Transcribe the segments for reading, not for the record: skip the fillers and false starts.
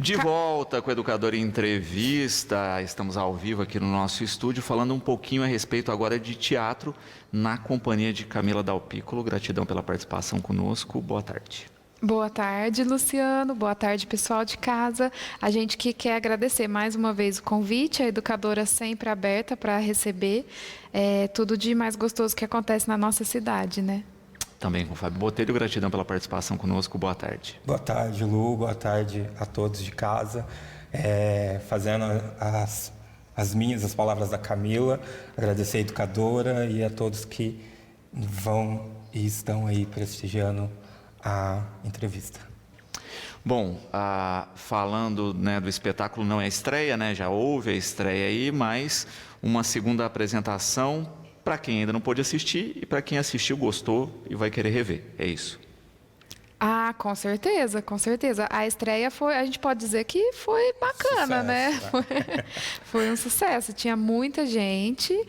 De volta com o Educador em Entrevista, estamos ao vivo aqui no nosso estúdio, falando um pouquinho a respeito agora de teatro, na companhia de Camila Dal Piccolo. Gratidão pela participação conosco, boa tarde. Boa tarde, Luciano. Boa tarde, pessoal de casa. A gente que quer agradecer mais uma vez o convite, a educadora sempre aberta para receber tudo de mais gostoso que acontece na nossa cidade, né? Também com o Fábio Botelho, gratidão pela participação conosco, boa tarde. Boa tarde, Lu, boa tarde a todos de casa. Fazendo as palavras da Camila, agradecer a educadora e a todos que vão e estão aí prestigiando a entrevista. Bom, falando, né, do espetáculo, não é estreia, né? Já houve a estreia aí, mas uma segunda apresentação para quem ainda não pôde assistir e para quem assistiu, gostou e vai querer rever. É isso. Ah, com certeza, com certeza. A estreia foi, a gente pode dizer que foi bacana, né? Foi um sucesso. Tinha muita gente,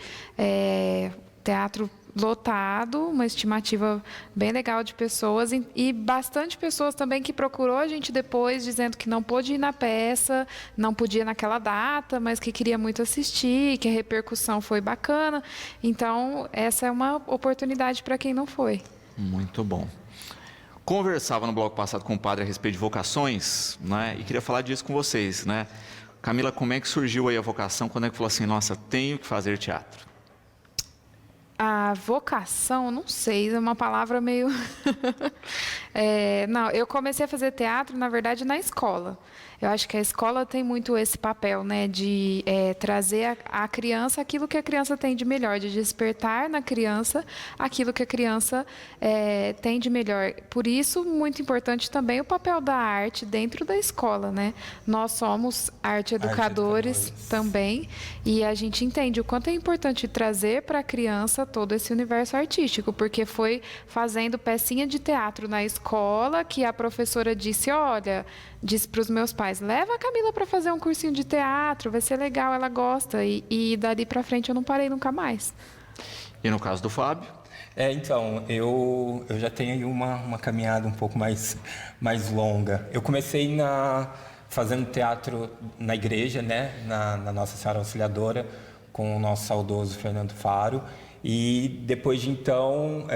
teatro lotado, uma estimativa bem legal de pessoas e bastante pessoas também que procurou a gente depois dizendo que não pôde ir na peça, não podia naquela data, mas que queria muito assistir, que a repercussão foi bacana. Então, essa é uma oportunidade para quem não foi. Muito bom. Conversava no bloco passado com o padre a respeito de vocações, né? E queria falar disso com vocês, né? Camila, como é que surgiu aí a vocação? Quando é que falou assim, nossa, tenho que fazer teatro? A vocação, não sei, é uma palavra meio... não, eu comecei a fazer teatro, na verdade, na escola. Eu acho que a escola tem muito esse papel, né, de trazer à criança aquilo que a criança tem de melhor, de despertar na criança aquilo que a criança tem de melhor. Por isso, muito importante também o papel da arte dentro da escola, né? Nós somos arte educadores também, e a gente entende o quanto é importante trazer para a criança todo esse universo artístico, porque foi fazendo pecinha de teatro na escola que a professora disse, olha, disse para os meus pais, leva a Camila para fazer um cursinho de teatro, vai ser legal, ela gosta, e dali para frente eu não parei nunca mais. E no caso do Fábio? Então, eu já tenho aí uma caminhada um pouco mais longa. Eu comecei fazendo teatro na igreja, né, na Nossa Senhora Auxiliadora, com o nosso saudoso Fernando Faro, e depois de então,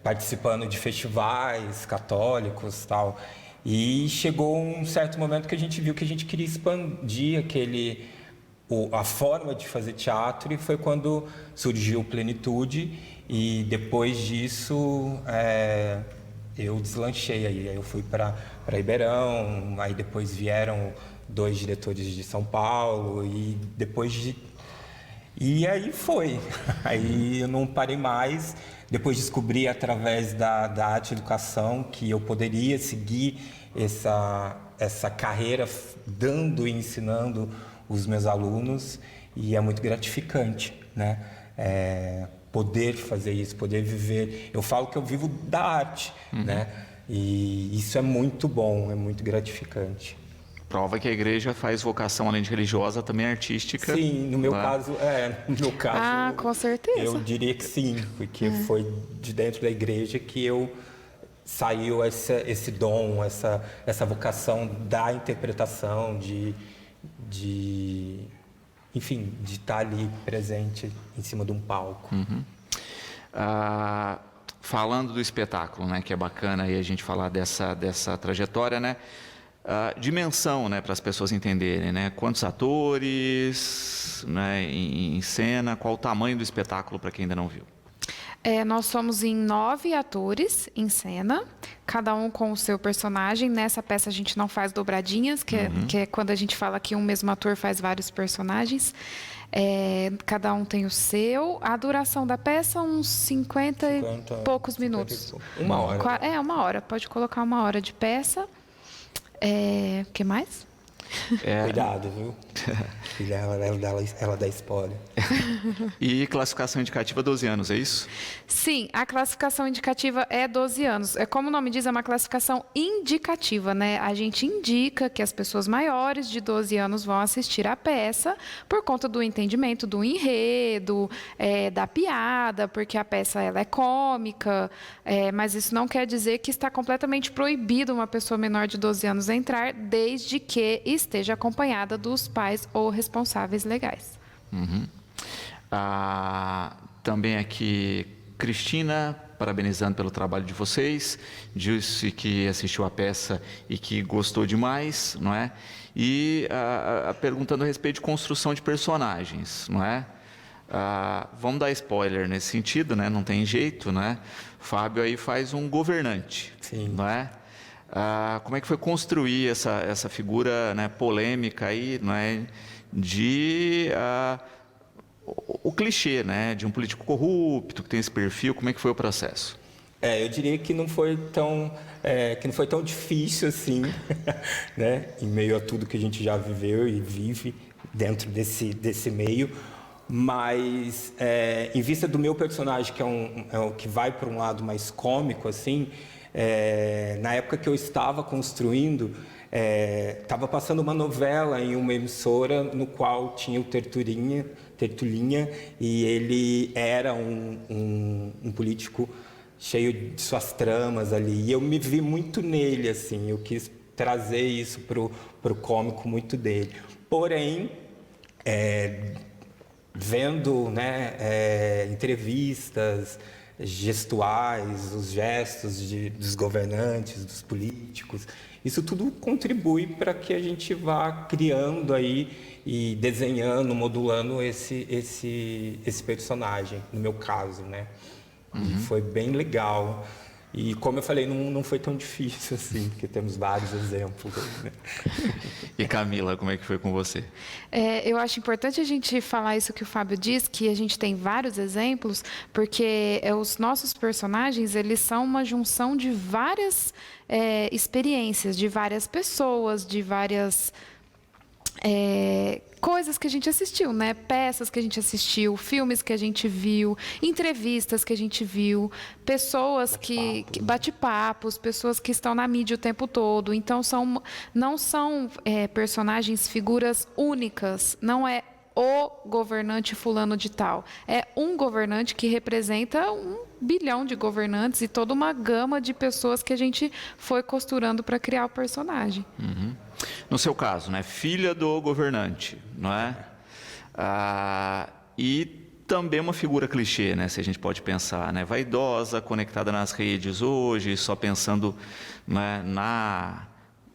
participando de festivais católicos e tal. E chegou um certo momento que a gente viu que a gente queria expandir a forma de fazer teatro, e foi quando surgiu o Plenitude, e depois disso eu deslanchei aí eu fui para Ribeirão, aí depois vieram 2 diretores de São Paulo, e aí foi. Aí eu não parei mais. Depois descobri através da arte e educação que eu poderia seguir essa carreira dando e ensinando os meus alunos, e é muito gratificante, né? Poder fazer isso, poder viver. Eu falo que eu vivo da arte, né? E isso é muito bom, é muito gratificante. Prova que a igreja faz vocação, além de religiosa, também artística. Sim, no meu caso, Ah, com certeza. Eu diria que sim, porque foi de dentro da igreja que saiu esse dom, essa vocação da interpretação, enfim, de estar ali presente em cima de um palco. Falando do espetáculo, né, que é bacana aí a gente falar dessa trajetória, né? Dimensão, né, para as pessoas entenderem, né? Quantos atores, né, em cena, qual o tamanho do espetáculo para quem ainda não viu? Nós somos em 9 atores em cena, cada um com o seu personagem. Nessa peça a gente não faz dobradinhas, que é quando a gente fala que um mesmo ator faz vários personagens. Cada um tem o seu. A duração da peça, uns 50 e poucos minutos. Uma hora. Uma hora. Pode colocar 1 hora de peça. O que mais? Cuidado, viu? Filha, ela dá spoiler. E classificação indicativa 12 anos, é isso? Sim, a classificação indicativa é 12 anos. É como o nome diz, é uma classificação indicativa, né? A gente indica que as pessoas maiores de 12 anos vão assistir a peça por conta do entendimento do enredo, da piada, porque a peça ela é cômica, mas isso não quer dizer que está completamente proibido uma pessoa menor de 12 anos entrar, desde que esteja acompanhada dos pais ou responsáveis legais. Uhum. Também aqui, Cristina, parabenizando pelo trabalho de vocês, disse que assistiu a peça e que gostou demais, não é? E perguntando a respeito de construção de personagens, não é? Vamos dar spoiler nesse sentido, né? Não tem jeito, né? Fábio aí faz um governante, Sim. não é? Como é que foi construir essa figura, né, polêmica aí, não é? De o clichê, né, de um político corrupto que tem esse perfil. Como é que foi o processo? Eu diria que não foi tão difícil assim, né, em meio a tudo que a gente já viveu e vive dentro desse meio, mas em vista do meu personagem, que é o que vai para um lado mais cômico assim, na época que eu estava construindo, estava passando uma novela em uma emissora no qual tinha o Tertulinha, e ele era um político cheio de suas tramas ali, e eu me vi muito nele, assim, eu quis trazer isso pro cômico muito dele. Porém, vendo, né, entrevistas gestuais, os gestos dos governantes, dos políticos, isso tudo contribui para que a gente vá criando aí e desenhando, modulando esse personagem, no meu caso, né? E foi bem legal. E como eu falei, não foi tão difícil assim, porque temos vários exemplos aí, né? E Camila, como é que foi com você? Eu acho importante a gente falar isso que o Fábio diz, que a gente tem vários exemplos, porque os nossos personagens, eles são uma junção de várias experiências, de várias pessoas, de várias coisas que a gente assistiu, né? Peças que a gente assistiu, filmes que a gente viu, entrevistas que a gente viu, pessoas que bate-papos, pessoas que estão na mídia o tempo todo. Então não são personagens, figuras únicas. Não é o governante fulano de tal. É um governante que representa 1 bilhão de governantes e toda uma gama de pessoas que a gente foi costurando para criar o personagem. Uhum. No seu caso, né, filha do governante, não é? E também uma figura clichê, né, se a gente pode pensar, né, vaidosa, conectada nas redes hoje, só pensando, né,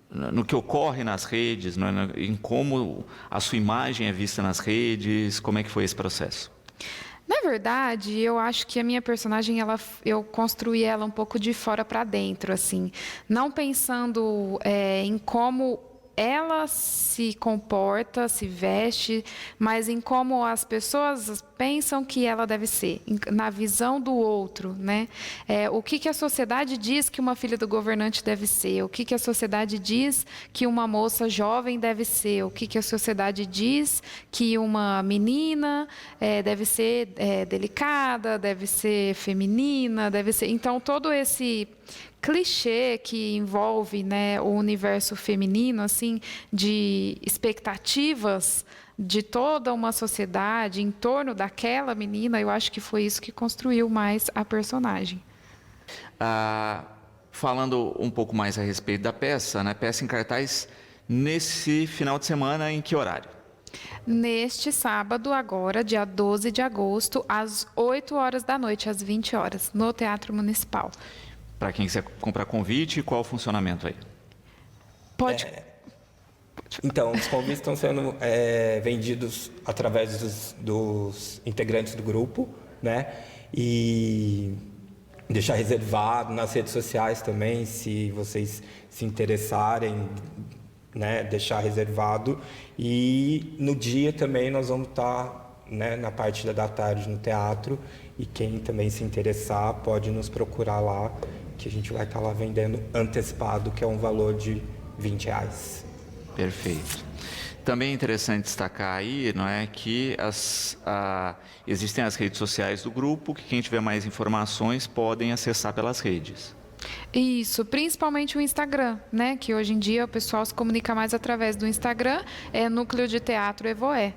no que ocorre nas redes, né, em como a sua imagem é vista nas redes. Como é que foi esse processo? Na verdade, eu acho que a minha personagem, eu construí ela um pouco de fora para dentro, assim, não pensando em como ela se comporta, se veste, mas em como as pessoas pensam que ela deve ser, na visão do outro, né? O que a sociedade diz que uma filha do governante deve ser, o que a sociedade diz que uma moça jovem deve ser, o que a sociedade diz que uma menina deve ser delicada, deve ser feminina, deve ser... Então, todo esse clichê que envolve, né, o universo feminino, assim, de expectativas de toda uma sociedade em torno daquela menina, eu acho que foi isso que construiu mais a personagem. Falando um pouco mais a respeito da peça, né, peça em cartaz nesse final de semana, em que horário? Neste sábado, agora, dia 12 de agosto, às 8 horas da noite, às 20 horas, no Teatro Municipal. Para quem quiser comprar convite, qual o funcionamento aí? Pode. Então, os convites estão sendo vendidos através dos integrantes do grupo, né? E deixar reservado nas redes sociais também, se vocês se interessarem, né? Deixar reservado. E no dia também nós vamos estar, né, na parte da tarde no teatro, e quem também se interessar pode nos procurar lá, que a gente vai estar lá vendendo antecipado, que é um valor de R$20. Perfeito. Também é interessante destacar aí, não é, que existem as redes sociais do grupo, que quem tiver mais informações podem acessar pelas redes. Isso, principalmente o Instagram, né? Que hoje em dia o pessoal se comunica mais através do Instagram, é Núcleo de Teatro Evoé,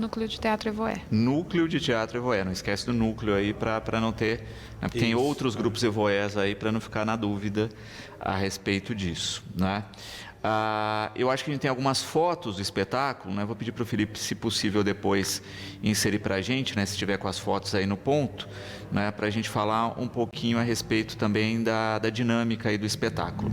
@Núcleo de Teatro Evoé. Núcleo de Teatro Evoé, não esquece do núcleo aí para não ter, né, tem outros grupos Evoés aí para não ficar na dúvida a respeito disso, né? Eu acho que a gente tem algumas fotos do espetáculo, né? Vou pedir para o Felipe, se possível, depois inserir para a gente, né? Se estiver com as fotos aí no ponto, né? Para a gente falar um pouquinho a respeito também da dinâmica aí do espetáculo.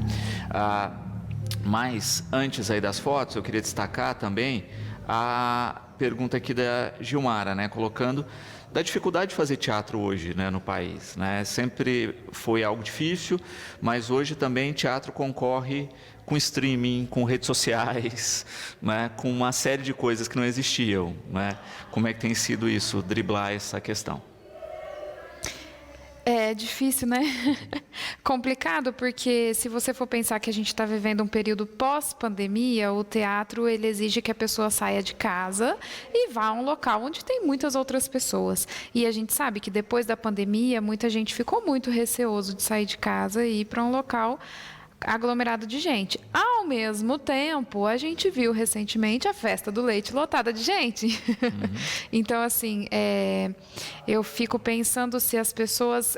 Mas, antes aí das fotos, eu queria destacar também a pergunta aqui da Gilmara, né? Colocando da dificuldade de fazer teatro hoje, né, no país, né? Sempre foi algo difícil, mas hoje também teatro concorre com streaming, com redes sociais, né, com uma série de coisas que não existiam, né? Como é que tem sido isso, driblar essa questão? É difícil, né? Complicado, porque se você for pensar que a gente está vivendo um período pós-pandemia, o teatro ele exige que a pessoa saia de casa e vá a um local onde tem muitas outras pessoas. E a gente sabe que depois da pandemia, muita gente ficou muito receoso de sair de casa e ir para um local aglomerado de gente. Ao mesmo tempo, a gente viu recentemente a festa do leite lotada de gente. Então, assim, eu fico pensando se as pessoas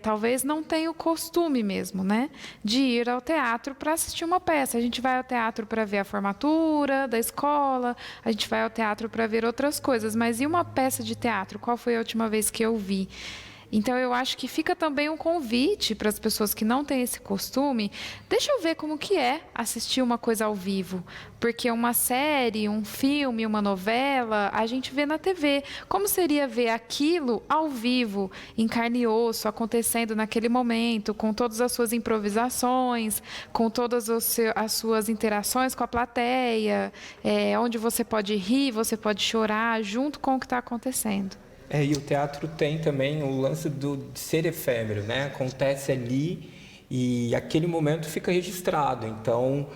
talvez não tenham o costume mesmo, né, de ir ao teatro para assistir uma peça. A gente vai ao teatro para ver a formatura da escola, a gente vai ao teatro para ver outras coisas, mas e uma peça de teatro? Qual foi a última vez que eu vi? Então, eu acho que fica também um convite para as pessoas que não têm esse costume, deixa eu ver como que é assistir uma coisa ao vivo, porque uma série, um filme, uma novela, a gente vê na TV. Como seria ver aquilo ao vivo, em carne e osso, acontecendo naquele momento, com todas as suas improvisações, com todas as suas interações com a plateia, onde você pode rir, você pode chorar, junto com o que está acontecendo. E o teatro tem também o lance de ser efêmero, né? Acontece ali e aquele momento fica registrado. Então,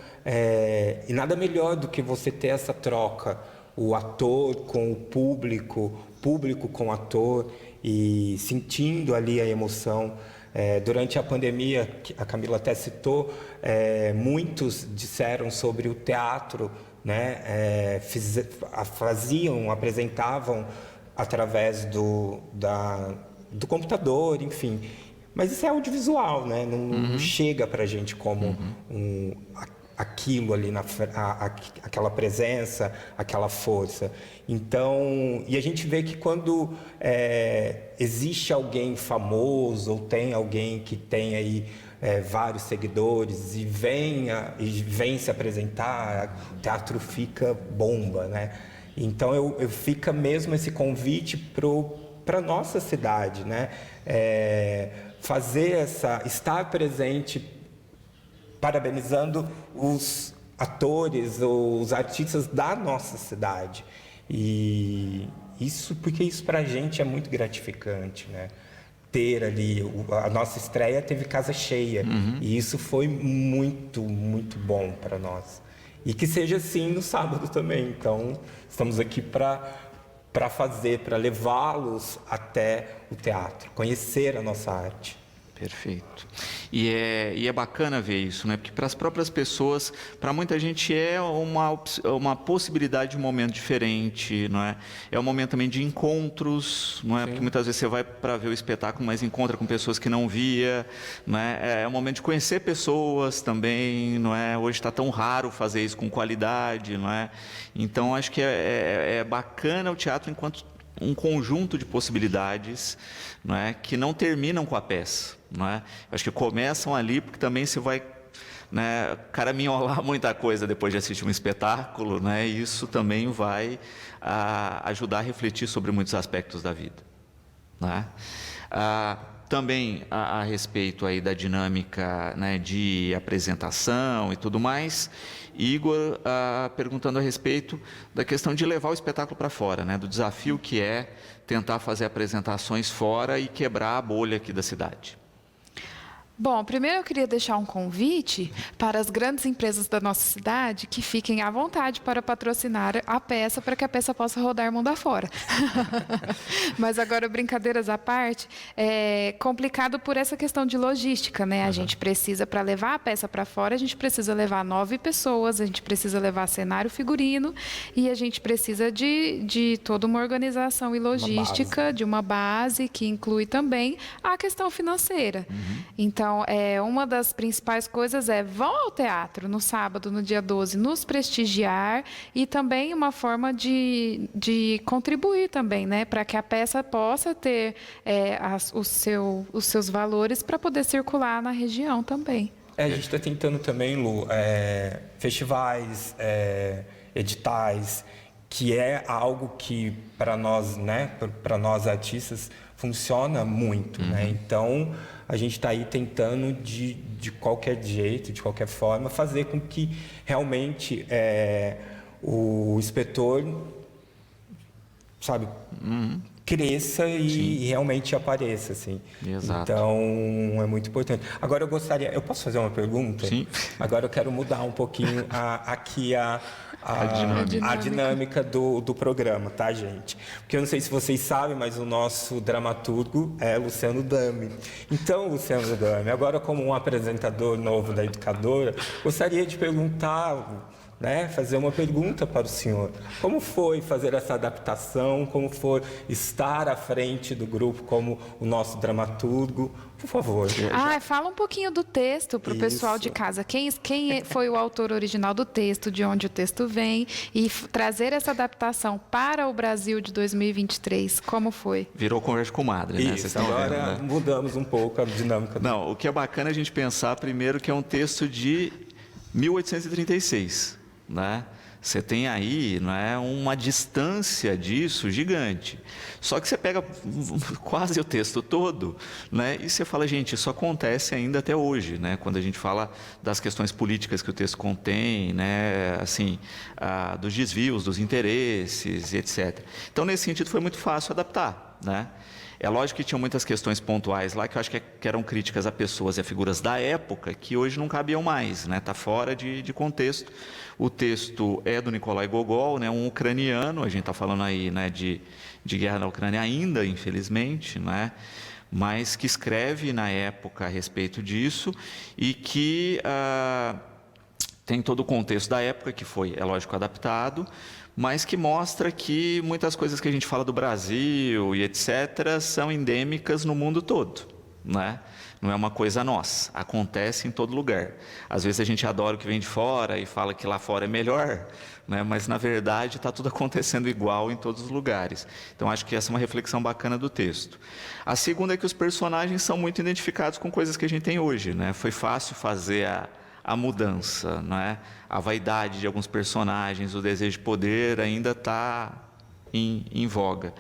e nada melhor do que você ter essa troca, o ator com o público com o ator e sentindo ali a emoção. Durante a pandemia, a Camila até citou, muitos disseram sobre o teatro, né? Apresentavam através do computador, enfim. Mas isso é audiovisual, né? Não chega para a gente como aquilo ali, aquela presença, aquela força. Então, e a gente vê que quando existe alguém famoso ou tem alguém que tem aí vários seguidores e vem se apresentar, o teatro fica bomba, né? Então, fica mesmo esse convite para a nossa cidade, né? Estar presente, parabenizando os atores, os artistas da nossa cidade. Porque isso para a gente é muito gratificante, né? Ter ali, a nossa estreia teve casa cheia, e isso foi muito, muito bom para nós. E que seja assim no sábado também. Então, estamos aqui para levá-los até o teatro, conhecer a nossa arte. Perfeito. E é bacana ver isso, né? Porque para as próprias pessoas, para muita gente é uma possibilidade de um momento diferente, não é? É um momento também de encontros, não é? Sim. Porque muitas vezes você vai para ver o espetáculo, mas encontra com pessoas que não via, não é? É um momento de conhecer pessoas também, não é? Hoje está tão raro fazer isso com qualidade, não é? Então, acho que é bacana o teatro enquanto um conjunto de possibilidades, não é, que não terminam com a peça, não é? Acho que começam ali porque também você vai, né, caraminholar muita coisa depois de assistir um espetáculo, né? E isso também vai ajudar a refletir sobre muitos aspectos da vida, né? Também a respeito aí da dinâmica, né, de apresentação e tudo mais, Igor perguntando a respeito da questão de levar o espetáculo para fora, né, do desafio que é tentar fazer apresentações fora e quebrar a bolha aqui da cidade. Bom, primeiro eu queria deixar um convite para as grandes empresas da nossa cidade que fiquem à vontade para patrocinar a peça, para que a peça possa rodar mundo afora. Mas agora, brincadeiras à parte, é complicado por essa questão de logística, né? A gente precisa, para levar a peça para fora, a gente precisa levar 9 pessoas, a gente precisa levar cenário, figurino, e a gente precisa de toda uma organização e logística, de uma base que inclui também a questão financeira. Então, uma das principais coisas vão ao teatro no sábado, no dia 12, nos prestigiar, e também uma forma de contribuir também, né, para que a peça possa ter os seus valores para poder circular na região também. A gente está tentando também, Lu, festivais, editais, que é algo que para nós, né, para nós artistas, funciona muito, né? Então, a gente está aí tentando de qualquer jeito, de qualquer forma, fazer com que realmente o inspetor, sabe, cresça e realmente apareça, assim. Exato. Então, é muito importante. Agora, eu posso fazer uma pergunta? Sim. Agora eu quero mudar um pouquinho a dinâmica do programa, tá, gente? Porque eu não sei se vocês sabem, mas o nosso dramaturgo é Luciano Dami. Então, Luciano Dami, agora como um apresentador novo da Educadora, gostaria de perguntar, né, fazer uma pergunta para o senhor. Como foi fazer essa adaptação? Como foi estar à frente do grupo como o nosso dramaturgo? Por favor. Fala um pouquinho do texto para o pessoal de casa. Quem foi o autor original do texto, de onde o texto vem, e trazer essa adaptação para o Brasil de 2023, como foi? Virou conversa com madre, né? Vocês estão agora vendo, né? Mudamos um pouco a dinâmica. Não, o que é bacana a gente pensar primeiro que é um texto de 1836, né? Você tem aí, não é, uma distância disso gigante. Só que você pega quase o texto todo, né, e você fala, gente, isso acontece ainda até hoje, né, quando a gente fala das questões políticas que o texto contém, né, assim, dos desvios, dos interesses, etc. Então, nesse sentido, foi muito fácil adaptar, né? É lógico que tinham muitas questões pontuais lá que eu acho que eram críticas a pessoas e a figuras da época que hoje não cabiam mais, né? Está fora de contexto. O texto é do Nikolai Gogol, né? Um ucraniano, a gente está falando aí, né, de guerra na Ucrânia ainda, infelizmente, né? Mas que escreve na época a respeito disso e que tem todo o contexto da época, que foi, é lógico, adaptado, mas que mostra que muitas coisas que a gente fala do Brasil e etc. são endêmicas no mundo todo, né? Não é uma coisa nossa, acontece em todo lugar. Às vezes a gente adora o que vem de fora e fala que lá fora é melhor, né? Mas na verdade está tudo acontecendo igual em todos os lugares. Então acho que essa é uma reflexão bacana do texto. A segunda é que os personagens são muito identificados com coisas que a gente tem hoje, né? Foi fácil fazer a mudança, não é? A vaidade de alguns personagens, o desejo de poder ainda está em voga.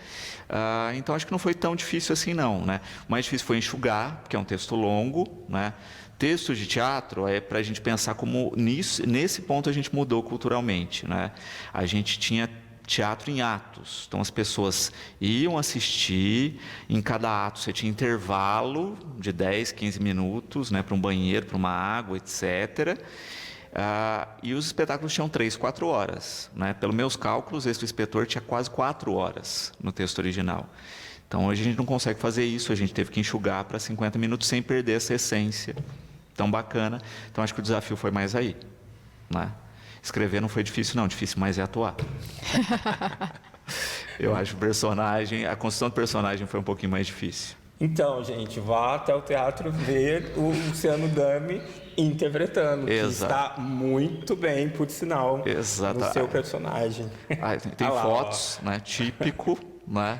Então, acho que não foi tão difícil assim, não, né? O mais difícil foi enxugar, porque é um texto longo, né? Texto de teatro é para a gente pensar como, nesse ponto, a gente mudou culturalmente, né? A gente tinha teatro em atos, então as pessoas iam assistir, em cada ato você tinha intervalo de 10, 15 minutos, né, para um banheiro, para uma água, etc. E os espetáculos tinham 3, 4 horas. Né? Pelos meus cálculos, esse inspetor tinha quase 4 horas no texto original. Então, hoje a gente não consegue fazer isso, a gente teve que enxugar para 50 minutos sem perder essa essência tão bacana. Então, acho que o desafio foi mais aí, né? Escrever não foi difícil, não. Difícil mais é atuar. Eu acho a construção do personagem foi um pouquinho mais difícil. Então, gente, vá até o teatro ver o Luciano Dami interpretando, que está muito bem, por sinal, no seu personagem. Tem fotos, né, típico, né?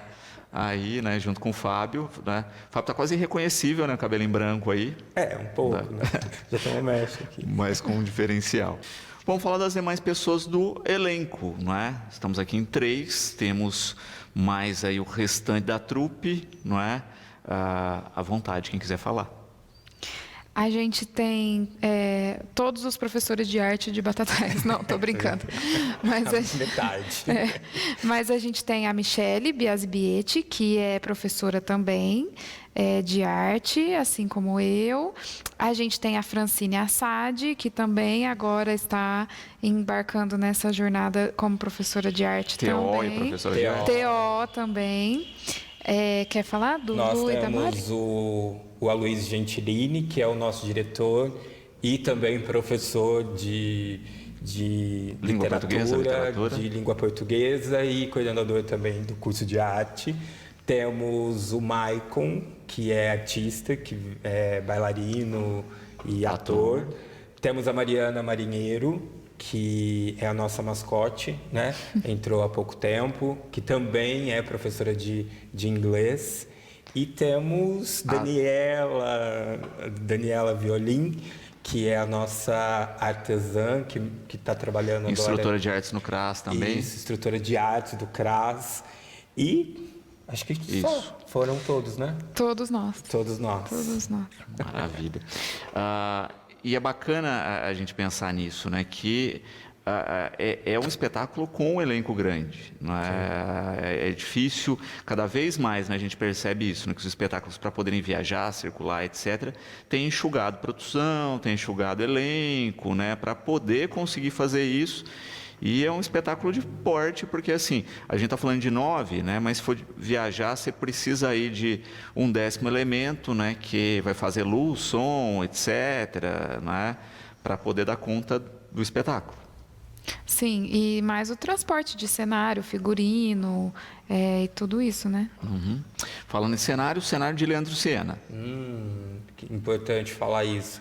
Aí, né, junto com o Fábio, né? O Fábio está quase irreconhecível, né? Cabelinho branco aí. Um pouco, né? Já tem uma mecha aqui. Mas com um diferencial. Vamos falar das demais pessoas do elenco, não é? Estamos aqui em 3, temos mais aí o restante da trupe, não é? À vontade, quem quiser falar. A gente tem todos os professores de arte de Batatais. Não, estou brincando. Metade. Mas a gente tem a Michele Biasbietti, que é professora também de arte, assim como eu. A gente tem a Francine Assad, que também agora está embarcando nessa jornada como professora de arte TO também. e professora de arte. TO também. Quer falar do Nós Lu e da Mari? temos o Aloysio Gentilini, que é o nosso diretor e também professor de literatura, de língua portuguesa e coordenador também do curso de arte. Temos o Maicon, que é artista, que é bailarino e ator. Temos a Mariana Marinheiro, que é a nossa mascote, né? Entrou há pouco tempo, que também é professora de inglês. E temos Daniela Violim, que é a nossa artesã, que está trabalhando agora. Instrutora de artes no CRAS também. Isso, instrutora de artes do CRAS. E acho que só foram todos, né? Todos nós. Todos nós. Todos nós. Maravilha. E é bacana a gente pensar nisso, né? Que é um espetáculo com um elenco grande. Não é difícil, cada vez mais, né, a gente percebe isso, né, que os espetáculos, para poderem viajar, circular, etc., têm enxugado produção, têm enxugado elenco, né, para poder conseguir fazer isso. E é um espetáculo de porte, porque assim, a gente está falando de 9, né, mas se for viajar, você precisa aí de um 10º elemento, né, que vai fazer luz, som, etc., né, para poder dar conta do espetáculo. Sim, e mais o transporte de cenário, figurino e tudo isso, né? Uhum. Falando em cenário, o cenário de Leandro Siena. Que importante falar isso.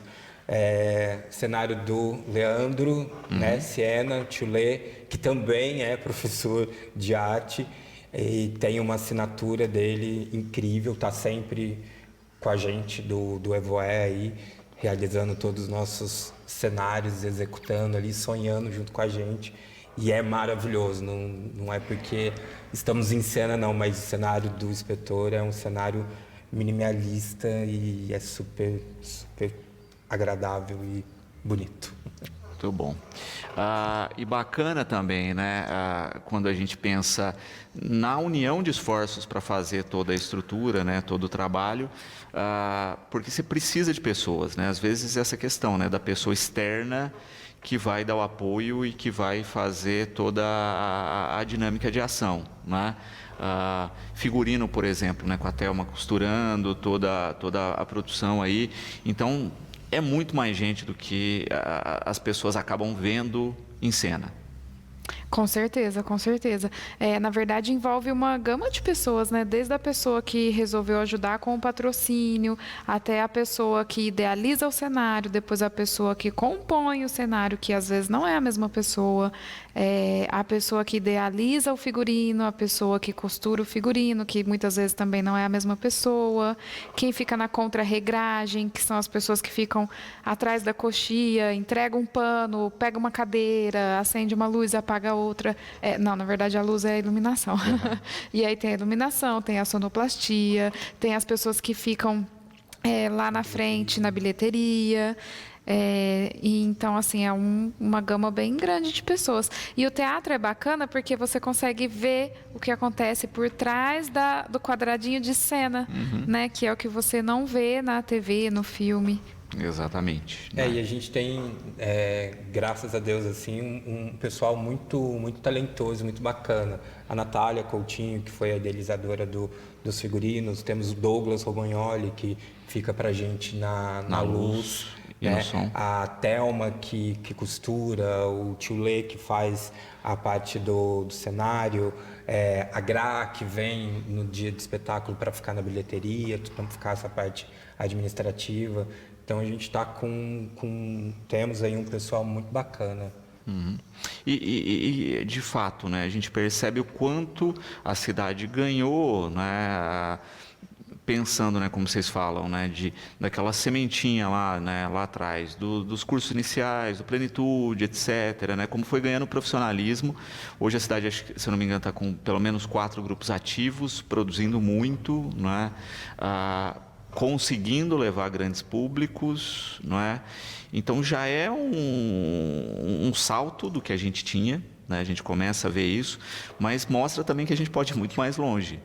Cenário do Leandro, né, Siena, Tchulê, que também é professor de arte e tem uma assinatura dele incrível, está sempre com a gente do Evoé aí, realizando todos os nossos cenários, executando ali, sonhando junto com a gente. E é maravilhoso, não é porque estamos em cena não, mas o cenário do Inspetor é um cenário minimalista e é super, super agradável e bonito. Muito bom. E bacana também, né, quando a gente pensa na união de esforços para fazer toda a estrutura, né, todo o trabalho, porque você precisa de pessoas, né, às vezes essa questão, né, da pessoa externa que vai dar o apoio e que vai fazer toda a dinâmica de ação, né? Figurino, por exemplo, né, com a Thelma costurando toda a produção aí, então é muito mais gente do que as pessoas acabam vendo em cena. Com certeza, com certeza. Na verdade, envolve uma gama de pessoas, né? Desde a pessoa que resolveu ajudar com o patrocínio, até a pessoa que idealiza o cenário, depois a pessoa que compõe o cenário, que às vezes não é a mesma pessoa, a pessoa que idealiza o figurino, a pessoa que costura o figurino, que muitas vezes também não é a mesma pessoa, quem fica na contra-regragem, que são as pessoas que ficam atrás da coxia, entregam um pano, pega uma cadeira, acende uma luz, apaga outra. Não, na verdade a luz é a iluminação. E aí tem a iluminação, tem a sonoplastia, tem as pessoas que ficam lá na frente, na bilheteria. E então, assim, é uma gama bem grande de pessoas. E o teatro é bacana porque você consegue ver o que acontece por trás do quadradinho de cena, né? Que é o que você não vê na TV, no filme. Exatamente. E a gente tem, graças a Deus, assim, um pessoal muito, muito talentoso, muito bacana. A Natália Coutinho, que foi a idealizadora dos figurinos. Temos o Douglas Romagnoli, que fica pra gente na luz. E no som. A Thelma, que costura. O Tchulê, que faz a parte do cenário. A Gra, que vem no dia do espetáculo para ficar na bilheteria, para ficar essa parte administrativa. Então a gente está temos aí um pessoal muito bacana. E de fato, né, a gente percebe o quanto a cidade ganhou, né, pensando, né, como vocês falam, né, daquela sementinha lá, né, lá atrás, dos cursos iniciais, do Plenitude, etc., né, como foi ganhando profissionalismo. Hoje a cidade, se eu não me engano, está com pelo menos 4 grupos ativos, produzindo muito, né, conseguindo levar grandes públicos, não é? Então já é um salto do que a gente tinha, né? A gente começa a ver isso, mas mostra também que a gente pode ir muito mais longe.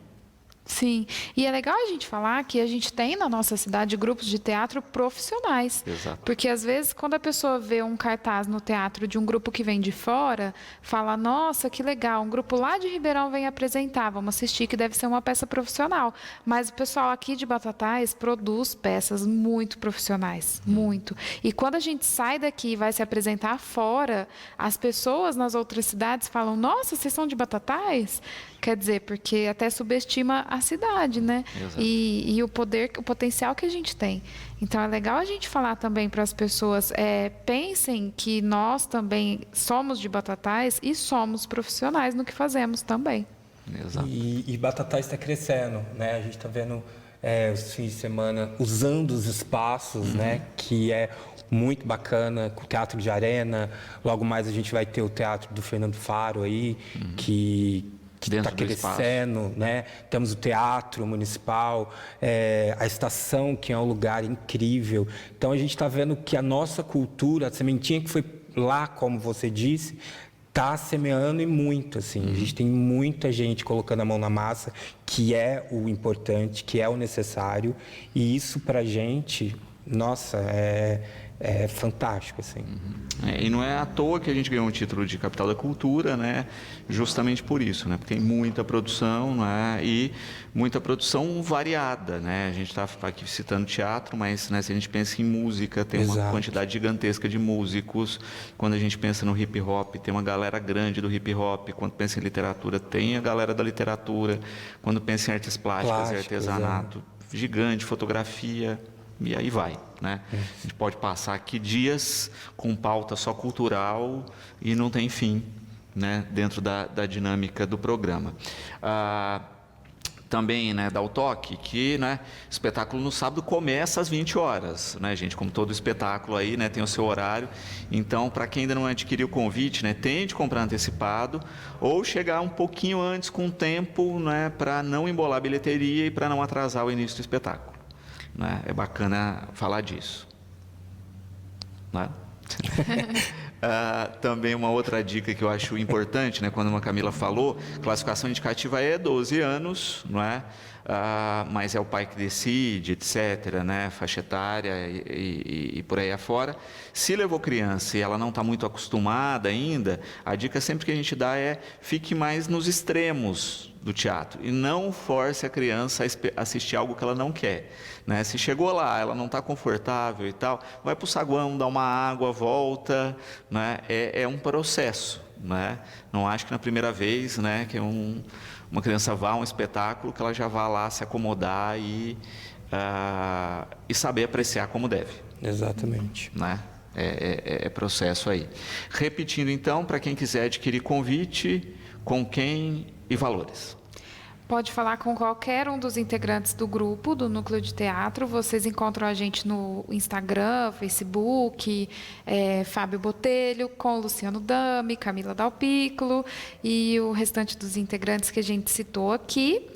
Sim, e é legal a gente falar que a gente tem na nossa cidade grupos de teatro profissionais. Exato. Porque às vezes quando a pessoa vê um cartaz no teatro de um grupo que vem de fora, fala, nossa, que legal, um grupo lá de Ribeirão vem apresentar, vamos assistir que deve ser uma peça profissional. Mas o pessoal aqui de Batatais produz peças muito profissionais, muito. E quando a gente sai daqui e vai se apresentar fora, as pessoas nas outras cidades falam, nossa, vocês são de Batatais? Quer dizer, porque até subestima a cidade, né? Exato. E o poder, o potencial que a gente tem. Então, é legal a gente falar também para as pessoas, pensem que nós também somos de Batatais e somos profissionais no que fazemos também. Exato. E Batatais está crescendo, né? A gente está vendo os fins de semana usando os espaços, né? Que é muito bacana, com o Teatro de Arena. Logo mais a gente vai ter o Teatro do Fernando Faro aí, que está crescendo, né? Temos o Teatro Municipal, a Estação, que é um lugar incrível. Então, a gente está vendo que a nossa cultura, a sementinha que foi lá, como você disse, está semeando e muito, assim. A gente tem muita gente colocando a mão na massa, que é o importante, que é o necessário. E isso, para a gente, nossa, é fantástico, assim. E não é à toa que a gente ganhou um título de capital da cultura, né? Justamente por isso, né? Porque tem muita produção, né? E muita produção variada, né? A gente está aqui citando teatro, mas, né, se a gente pensa em música, tem uma quantidade gigantesca de músicos. Quando a gente pensa no hip hop, tem uma galera grande do hip hop. Quando pensa em literatura, tem a galera da literatura. Quando pensa em artes plásticas e artesanato, gigante, fotografia. E aí vai, né? A gente pode passar aqui dias com pauta só cultural e não tem fim, né? Dentro da dinâmica do programa. Também, né, dá o toque que, né, espetáculo no sábado começa às 20 horas, né, gente? Como todo espetáculo aí, né, tem o seu horário. Então, para quem ainda não adquiriu o convite, né, tente comprar antecipado ou chegar um pouquinho antes com tempo, né, para não embolar a bilheteria e para não atrasar o início do espetáculo. Né? É bacana falar disso. Né? Também uma outra dica que eu acho importante, né? Quando a Camila falou, classificação indicativa é 12 anos, não é? Mas é o pai que decide, etc., né? Faixa etária e por aí afora. Se levou criança e ela não está muito acostumada ainda, a dica sempre que a gente dá é fique mais nos extremos do teatro e não force a criança a assistir algo que ela não quer, né? Se chegou lá, ela não está confortável e tal, vai para o saguão, dá uma água, volta, né? É um processo, né? Não acho que na primeira vez, né, que uma criança vá a um espetáculo que ela já vá lá se acomodar e saber apreciar como deve. Exatamente. Né? É processo aí. Repetindo então, para quem quiser adquirir convite, com quem e valores. Pode falar com qualquer um dos integrantes do grupo, do Núcleo de Teatro. Vocês encontram a gente no Instagram, Facebook, Fábio Botelho, com Luciano Dami, Camila Dalpículo e o restante dos integrantes que a gente citou aqui.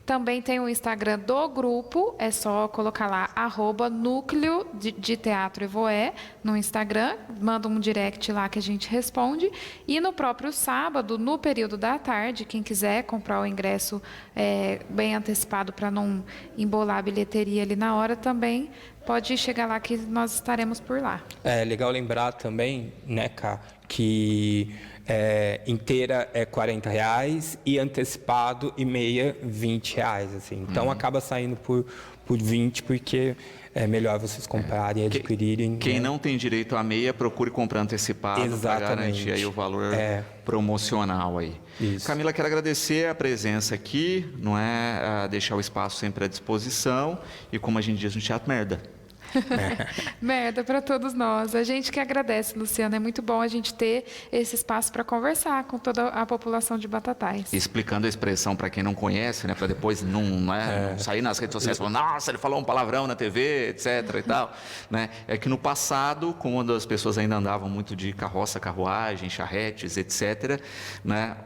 Também tem o Instagram do grupo, é só colocar lá, @núcleo de Teatro Evoé, no Instagram, manda um direct lá que a gente responde. E no próprio sábado, no período da tarde, quem quiser comprar o ingresso bem antecipado para não embolar a bilheteria ali na hora também, pode chegar lá que nós estaremos por lá. É legal lembrar também, né, Cá, que inteira é R$40 e antecipado e meia R$20, assim. Então acaba saindo por 20 porque é melhor vocês comprarem e adquirirem. Quem não tem direito a meia, procure comprar antecipado para garantir aí o valor promocional aí. Isso. Camila, quero agradecer a presença aqui, não é? Deixar o espaço sempre à disposição e, como a gente diz no teatro, merda. Merda para todos nós. A gente que agradece, Luciana. É muito bom a gente ter esse espaço para conversar com toda a população de Batatais. Explicando a expressão para quem não conhece, né, para depois não sair nas redes sociais falando, nossa, ele falou um palavrão na TV, etc. e tal. Né? É que no passado, quando as pessoas ainda andavam muito de carroça, carruagem, charretes, etc., né,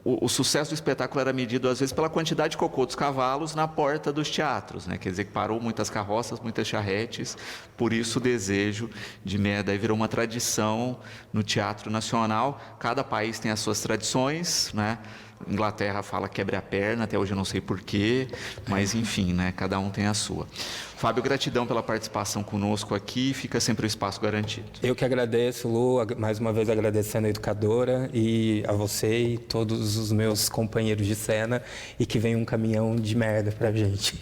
o sucesso do espetáculo era medido, às vezes, pela quantidade de cocô dos cavalos na porta dos teatros, né? Quer dizer, que parou muitas carroças, muitas charretes, por isso o desejo de merda. Aí virou uma tradição no Teatro Nacional. Cada país tem as suas tradições, né? Inglaterra fala quebre a perna, até hoje eu não sei porquê, mas enfim, né? Cada um tem a sua. Fábio, gratidão pela participação conosco aqui, fica sempre o espaço garantido. Eu que agradeço, Lu, mais uma vez agradecendo a educadora e a você e todos os meus companheiros de cena, e que venha um caminhão de merda pra gente.